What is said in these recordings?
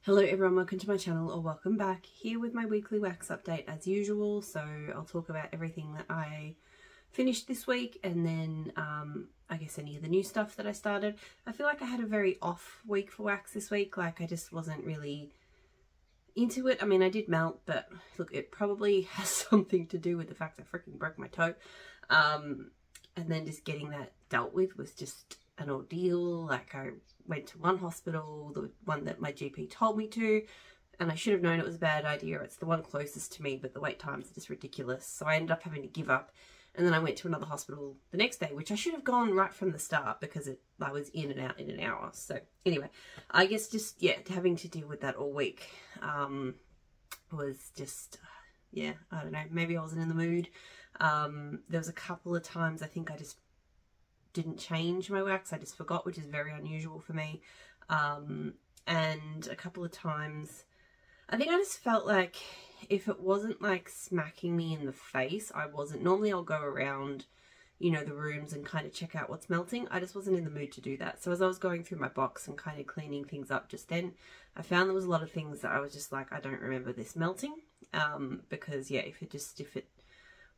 Hello everyone, welcome to my channel, or welcome back, here with my weekly wax update as usual. So I'll talk about everything that I finished this week, and then I guess any of the new stuff that I started. I feel like I had a very off week for wax this week. Like, I just wasn't really into it. I mean, I did melt, but look, it probably has something to do with the fact I freaking broke my toe. And then just getting that dealt with was just an ordeal. Like, I went to one hospital, the one that my GP told me to, and I should have known it was a bad idea. It's the one closest to me, but the wait times are just ridiculous. So I ended up having to give up. And then I went to another hospital the next day, which I should have gone right from the start because I was in and out in an hour. So anyway, I guess just, yeah, having to deal with that all week was just, yeah, I don't know. Maybe I wasn't in the mood. There was a couple of times I think I just didn't change my wax. I just forgot, which is very unusual for me. And a couple of times I think I just felt like if it wasn't like smacking me in the face, I wasn't. Normally I'll go around, you know, the rooms and kind of check out what's melting. I just wasn't in the mood to do that. So as I was going through my box and kind of cleaning things up just then, I found there was a lot of things that I was just like, I don't remember this melting. Because yeah, if it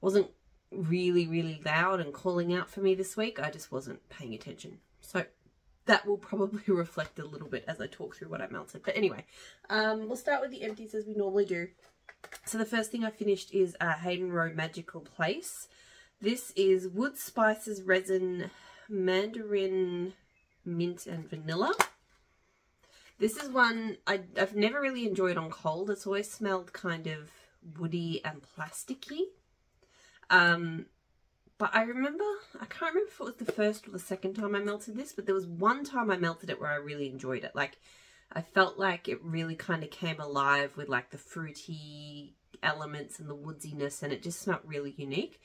wasn't really loud and calling out for me this week, I just wasn't paying attention. So that will probably reflect a little bit as I talk through what I melted. But anyway, we'll start with the empties as we normally do. So the first thing I finished is Hayden Row Magical Place. This is wood, spices, resin, mandarin, mint and vanilla. This is one I've never really enjoyed on cold. It's always smelled kind of woody and plasticky. But I can't remember if it was the first or the second time I melted this, but there was one time I melted it where I really enjoyed it. Like, I felt like it really kind of came alive with like the fruity elements and the woodsiness, and it just smelled really unique.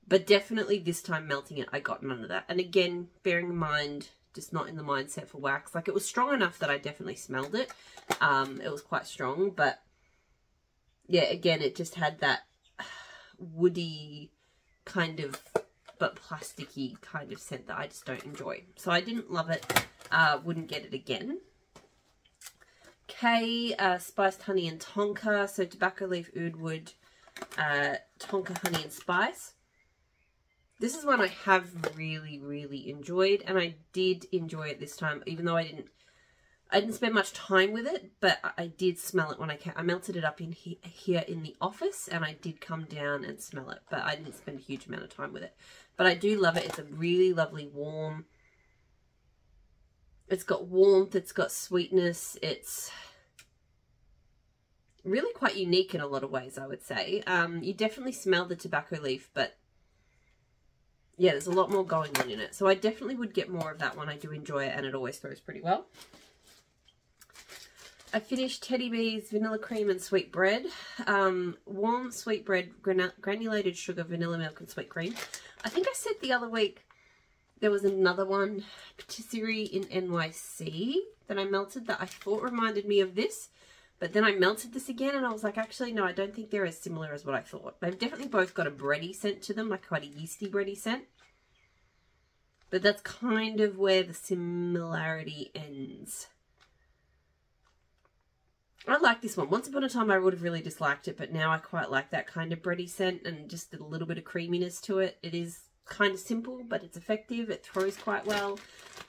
But definitely this time melting it, I got none of that. And again, bearing in mind, just not in the mindset for wax. Like, it was strong enough that I definitely smelled it. It was quite strong, but yeah, again, it just had that woody kind of, but plasticky kind of scent that I just don't enjoy. So I didn't love it. Wouldn't get it again. K, spiced honey and tonka. So tobacco leaf, oud wood, tonka honey and spice. This is one I have really enjoyed, and I did enjoy it this time, even though I didn't spend much time with it, but I did smell it when I melted it up in here in the office, and I did come down and smell it, but I didn't spend a huge amount of time with it. But I do love it. It's a really lovely warm. It's got warmth, it's got sweetness, it's really quite unique in a lot of ways, I would say. You definitely smell the tobacco leaf, but yeah, there's a lot more going on in it. So I definitely would get more of that one. I do enjoy it, and it always throws pretty well. I finished Teddy Bees Vanilla Cream and Sweet Bread. Warm sweet bread, granulated sugar, vanilla milk and sweet cream. I think I said the other week there was another one, patisserie in NYC, that I melted that I thought reminded me of this. But then I melted this again and I was like, actually, no, I don't think they're as similar as what I thought. They've definitely both got a bready scent to them, like quite a yeasty bready scent. But that's kind of where the similarity ends. I like this one. Once upon a time I would have really disliked it, but now I quite like that kind of bready scent and just a little bit of creaminess to it. It is kind of simple, but it's effective. It throws quite well.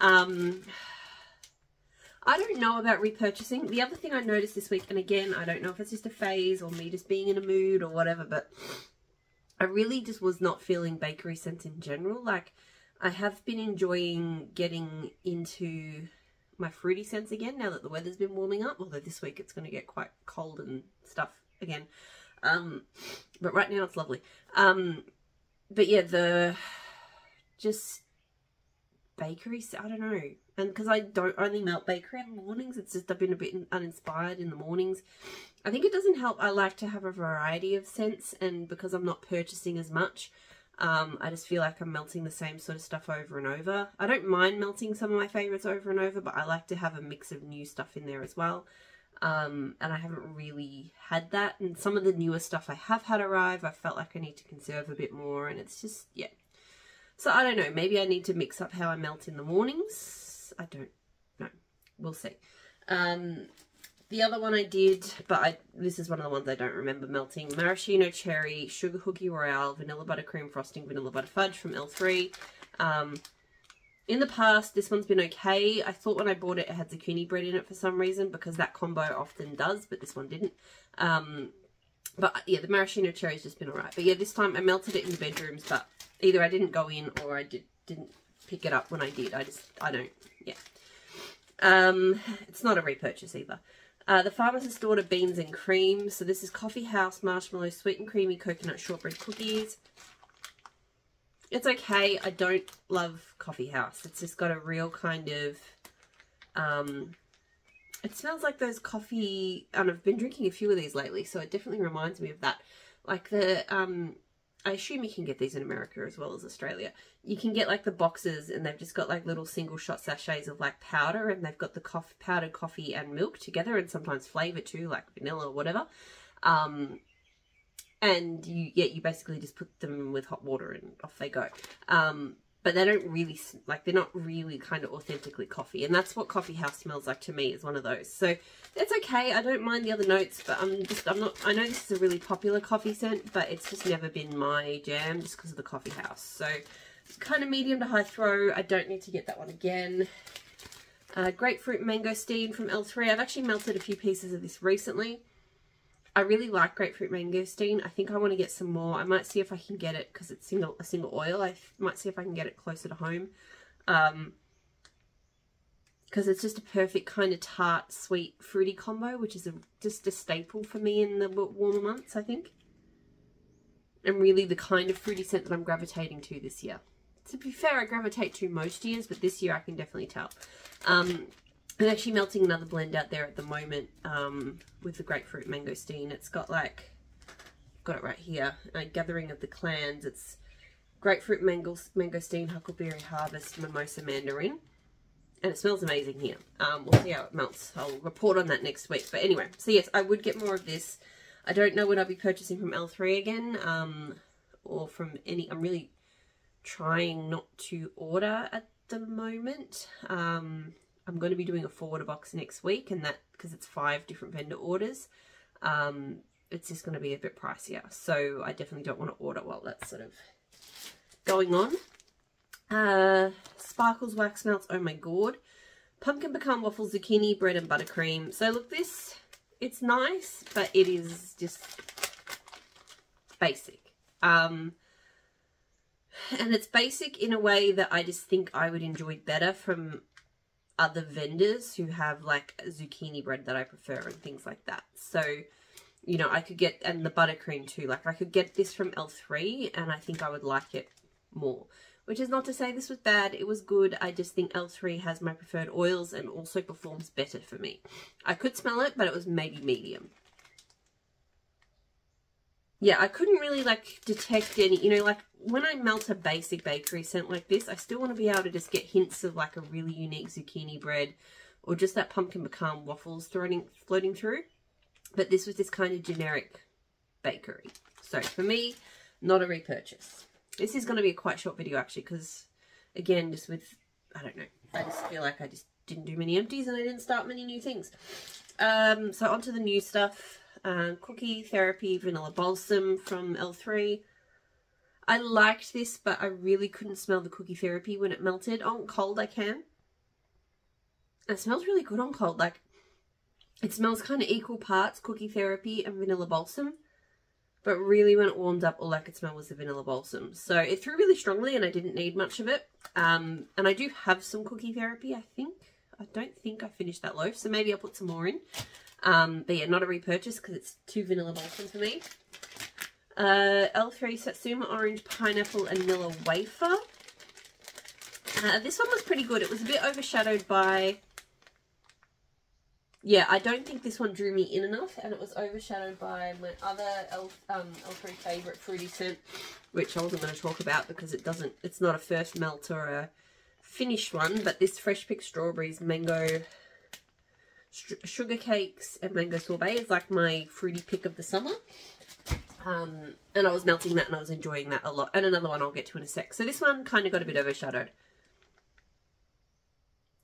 I don't know about repurchasing. The other thing I noticed this week, and again, I don't know if it's just a phase or me just being in a mood or whatever, but I really just was not feeling bakery scents in general. Like, I have been enjoying getting into my fruity scents again now that the weather's been warming up, although this week it's going to get quite cold and stuff again. But right now it's lovely. But yeah, the just bakery, I don't know. And because I don't only melt bakery in the mornings, it's just I've been a bit uninspired in the mornings. I think it doesn't help. I like to have a variety of scents, and because I'm not purchasing as much, I just feel like I'm melting the same sort of stuff over and over. I don't mind melting some of my favorites over and over, but I like to have a mix of new stuff in there as well. And I haven't really had that. And some of the newer stuff I have had arrive, I felt like I need to conserve a bit more, and it's just, yeah. So I don't know, maybe I need to mix up how I melt in the mornings. I don't know. We'll see. The other one I did, but this is one of the ones I don't remember melting. Maraschino Cherry, Sugar Cookie Royale, Vanilla Buttercream Frosting, Vanilla Butter Fudge from L3. In the past, this one's been okay. I thought when I bought it, it had zucchini bread in it for some reason, because that combo often does, but this one didn't. But yeah, the maraschino cherry's just been alright. But yeah, this time I melted it in the bedrooms, but either I didn't go in or I didn't pick it up when I did. I don't, yeah. It's not a repurchase either. The Pharmacist Order Beans and Cream. So this is Coffee House Marshmallow Sweet and Creamy Coconut Shortbread Cookies. It's okay. I don't love Coffee House. It's just got a real kind of, it smells like those coffee, and I've been drinking a few of these lately, so it definitely reminds me of that. Like the, I assume you can get these in America as well as Australia. You can get like the boxes, and they've just got like little single shot sachets of like powder, and they've got the powdered coffee and milk together, and sometimes flavour too, like vanilla or whatever. And you basically just put them with hot water and off they go. But they don't really, like, they're not really kind of authentically coffee. And that's what Coffee House smells like to me, is one of those. So it's okay. I don't mind the other notes, but I'm not, I know this is a really popular coffee scent, but it's just never been my jam just because of the Coffee House. So it's kind of medium to high throw. I don't need to get that one again. Grapefruit Mangosteen from L3. I've actually melted a few pieces of this recently. I really like Grapefruit Mangosteen. I think I want to get some more. I might see if I can get it, because it's a single oil. I might see if I can get it closer to home. Because it's just a perfect kind of tart, sweet, fruity combo, which is just a staple for me in the warmer months, I think. And really the kind of fruity scent that I'm gravitating to this year. To be fair, I gravitate to most years, but this year I can definitely tell. I'm actually melting another blend out there at the moment with the Grapefruit Mangosteen. It's got like, got it right here, a Gathering of the Clans. It's Grapefruit Mangosteen, Huckleberry Harvest, Mimosa Mandarin. And it smells amazing here. We'll see how it melts. I'll report on that next week. But anyway, so yes, I would get more of this. I don't know when I'll be purchasing from L3 again, or from any, I'm really trying not to order at the moment. I'm going to be doing a forwarder box next week, and that, because it's 5 different vendor orders, it's just going to be a bit pricier. So I definitely don't want to order while that's sort of going on. Sparkles Wax Melts, oh my god. Pumpkin Pecan Waffles, Zucchini Bread and Buttercream. So look, this, it's nice, but it is just basic. And it's basic in a way that I just think I would enjoy better from other vendors who have like zucchini bread that I prefer and things like that. So, you know, I could get, and the buttercream too, like I could get this from L3 and I think I would like it more. Which is not to say this was bad, it was good. I just think L3 has my preferred oils and also performs better for me. I could smell it, but it was maybe medium. Yeah, I couldn't really like detect any, you know, like when I melt a basic bakery scent like this, I still want to be able to just get hints of like a really unique zucchini bread or just that pumpkin pecan waffles floating through. But this was this kind of generic bakery. So for me, not a repurchase. This is going to be a quite short video actually, because again, just with, I don't know, I just feel like I just didn't do many empties and I didn't start many new things. So onto the new stuff. Cookie Therapy Vanilla Balsam from L3. I liked this, but I really couldn't smell the Cookie Therapy when it melted. On cold I can. It smells really good on cold. Like, it smells kind of equal parts Cookie Therapy and Vanilla Balsam. But really when it warmed up, all I could smell was the Vanilla Balsam. So it threw really strongly and I didn't need much of it. And I do have some Cookie Therapy, I think. I don't think I finished that loaf, so maybe I'll put some more in. But yeah, not a repurchase because it's too Vanilla Balsam for me. L3 Satsuma Orange Pineapple and Vanilla Wafer. This one was pretty good. It was a bit overshadowed by... Yeah, I don't think this one drew me in enough, and it was overshadowed by my other L3 favourite fruity scent, which I wasn't going to talk about because it's not a first melt or a finished one, but this Fresh Picked Strawberries Mango Sugar Cakes and Mango Sorbet is like my fruity pick of the summer. And I was melting that and I was enjoying that a lot. And another one I'll get to in a sec. So this one kind of got a bit overshadowed.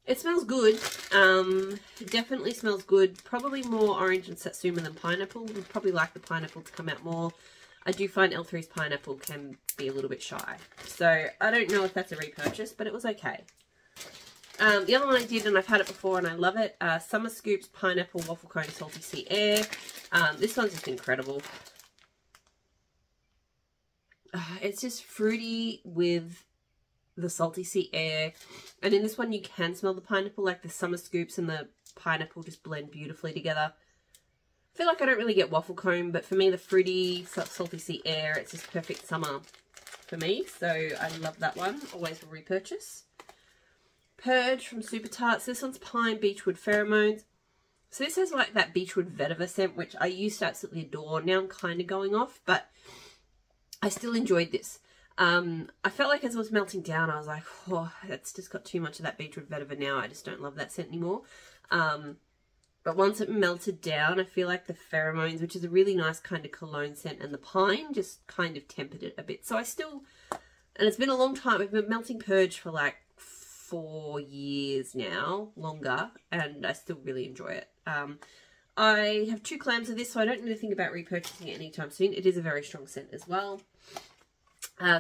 It smells good. It definitely smells good. Probably more orange and satsuma than pineapple. Would probably like the pineapple to come out more. I do find L3's pineapple can be a little bit shy. So I don't know if that's a repurchase, but it was okay. The other one I did, and I've had it before and I love it, Summer Scoops Pineapple Waffle Cone Salty Sea Air. This one's just incredible. It's just fruity with the salty sea air, and in this one you can smell the pineapple, like the Summer Scoops and the pineapple just blend beautifully together. I feel like I don't really get waffle cone, but for me the fruity salty sea air, it's just perfect summer for me, so I love that one. Always will repurchase. Purge from Super Tarts. This one's Pine Beechwood Pheromones. So this has like that Beechwood Vetiver scent, which I used to absolutely adore. Now I'm kind of going off, but I still enjoyed this. I felt like as it was melting down, I was like, oh, that's just got too much of that Beechwood Vetiver now. I just don't love that scent anymore. But once it melted down, I feel like the pheromones, which is a really nice kind of cologne scent, and the pine just kind of tempered it a bit. So I still, and it's been a long time. We've been melting Purge for like 4 years now, longer, and I still really enjoy it. I have 2 clams of this, so I don't need to think about repurchasing it anytime soon. It is a very strong scent as well.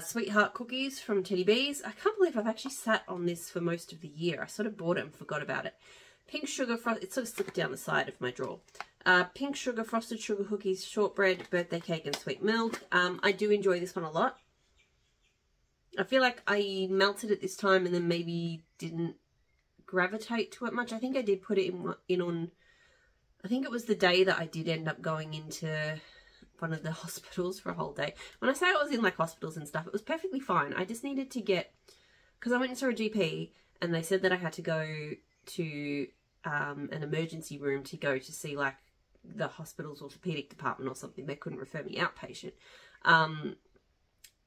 Sweetheart Cookies from Teddy Bees. I can't believe I've actually sat on this for most of the year. I sort of bought it and forgot about it. Pink Sugar Frost. It sort of slipped down the side of my drawer. Pink Sugar Frosted Sugar Cookies, Shortbread, Birthday Cake and Sweet Milk. I do enjoy this one a lot. I feel like I melted it this time and then maybe didn't gravitate to it much. I think I did put it in on... I think it was the day that I did end up going into one of the hospitals for a whole day. When I say I was in like hospitals and stuff, it was perfectly fine. I just needed to get, because I went and saw a GP and they said that I had to go to an emergency room to go to see like the hospital's orthopedic department or something. They couldn't refer me outpatient.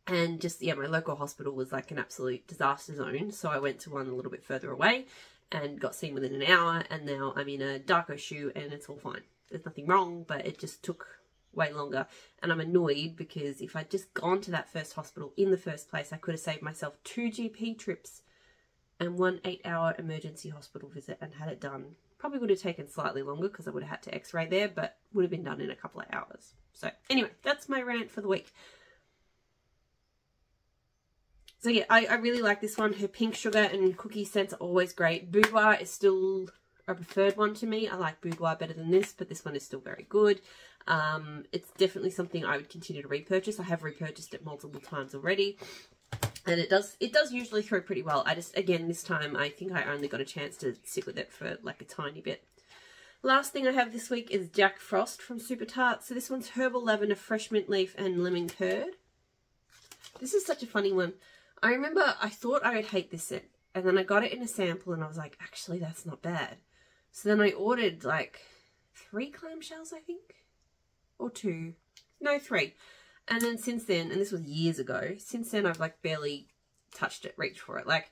And just, yeah, my local hospital was like an absolute disaster zone. So I went to one a little bit further away and got seen within an hour, and now I'm in a Darko shoe and it's all fine. There's nothing wrong, but it just took way longer, and I'm annoyed because if I'd just gone to that first hospital in the first place, I could have saved myself 2 GP trips and 1 8-hour emergency hospital visit and had it done. Probably would have taken slightly longer because I would have had to x-ray there, but would have been done in a couple of hours. So anyway, that's my rant for the week. So yeah, I really like this one. Her pink sugar and cookie scents are always great. Boudoir is still a preferred one to me. I like Boudoir better than this, but this one is still very good. It's definitely something I would continue to repurchase. I have repurchased it multiple times already. And it does usually throw pretty well. I just, again, this time I think I only got a chance to sit with it for like a tiny bit. Last thing I have this week is Jack Frost from Super Tarts. So this one's Herbal Lavender, Fresh Mint Leaf and Lemon Curd. This is such a funny one. I remember I thought I would hate this scent, and then I got it in a sample and I was like, actually that's not bad. So then I ordered like 3 clamshells, I think, or 2, no 3. And then since then, and this was years ago, since then I've like barely touched it, reached for it. Like,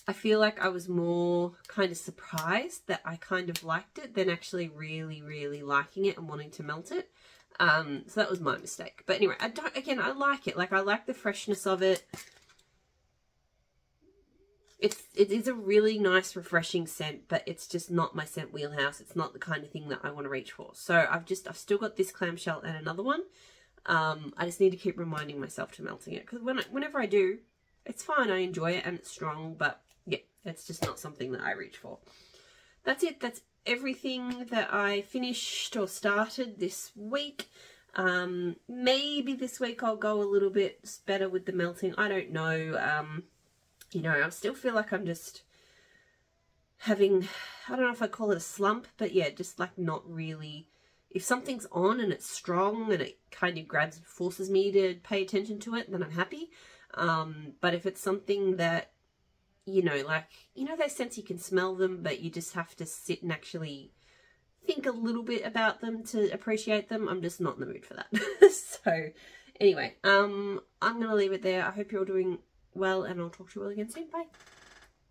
I feel like I was more kind of surprised that I kind of liked it than actually really, really liking it and wanting to melt it. So that was my mistake. But anyway, I like it. Like, I like the freshness of it. It is a really nice, refreshing scent, but it's just not my scent wheelhouse. It's not the kind of thing that I want to reach for. So I've still got this clamshell and another one. I just need to keep reminding myself to melting it, because whenever I do, it's fine. I enjoy it and it's strong, but yeah, it's just not something that I reach for. That's it. That's everything that I finished or started this week. Maybe this week I'll go a little bit better with the melting. I don't know. You know, I still feel like I'm just having, I don't know if I call it a slump, but yeah, just like not really, if something's on and it's strong and it kind of forces me to pay attention to it, then I'm happy. But if it's something that, you know, like, you know, those scents you can smell them, but you just have to sit and actually think a little bit about them to appreciate them, I'm just not in the mood for that. So anyway, I'm going to leave it there. I hope you're all doing well, and I'll talk to you all again soon. Bye.